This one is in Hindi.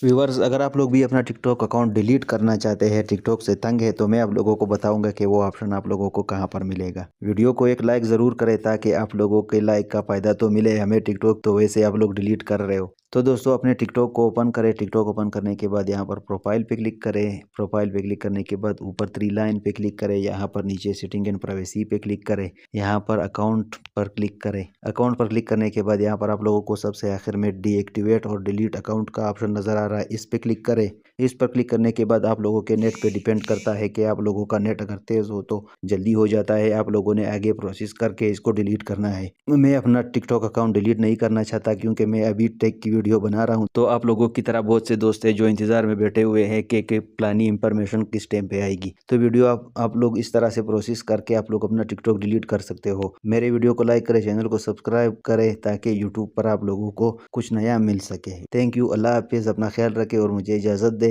व्यूवर्स, अगर आप लोग भी अपना टिकटॉक अकाउंट डिलीट करना चाहते हैं, टिकटॉक से तंग है, तो मैं आप लोगों को बताऊंगा कि वो ऑप्शन आप लोगों को कहां पर मिलेगा। वीडियो को एक लाइक ज़रूर करें ताकि आप लोगों के लाइक का फ़ायदा तो मिले हमें। टिकटॉक तो वैसे आप लोग डिलीट कर रहे हो। तो दोस्तों, अपने टिकटॉक को ओपन करें। टिकटॉक ओपन करने के बाद यहाँ पर प्रोफाइल पे क्लिक करें। प्रोफाइल पे क्लिक करने के बाद ऊपर थ्री लाइन पे क्लिक करें। यहाँ पर नीचे सेटिंग एंड प्राइवेसी पे क्लिक करें। यहाँ पर अकाउंट पर क्लिक करें। अकाउंट पर क्लिक करने के बाद यहाँ पर आप लोगों को सबसे आखिर में डीएक्टिवेट और डिलीट अकाउंट का ऑप्शन नज़र आ रहा है, इस पर क्लिक करें। इस पर क्लिक करने के बाद आप लोगों के नेट पे डिपेंड करता है कि आप लोगों का नेट अगर तेज़ हो तो जल्दी हो जाता है। आप लोगों ने आगे प्रोसेस करके इसको डिलीट करना है। मैं अपना टिकटॉक अकाउंट डिलीट नहीं करना चाहता क्योंकि मैं अभी टेक की वीडियो बना रहा हूँ। तो आप लोगों की तरह बहुत से दोस्त हैं जो इंतज़ार में बैठे हुए हैं कि प्लानी इंफॉर्मेशन किस टाइम पे आएगी। तो वीडियो आप लोग इस तरह से प्रोसेस करके आप लोग अपना टिकटॉक डिलीट कर सकते हो। मेरे वीडियो को लाइक करें, चैनल को सब्सक्राइब करें ताकि यूट्यूब पर आप लोगों को कुछ नया मिल सके। Thank you. अल्लाह हाफिज़। अपना ख्याल रखें और मुझे इजाज़त दें।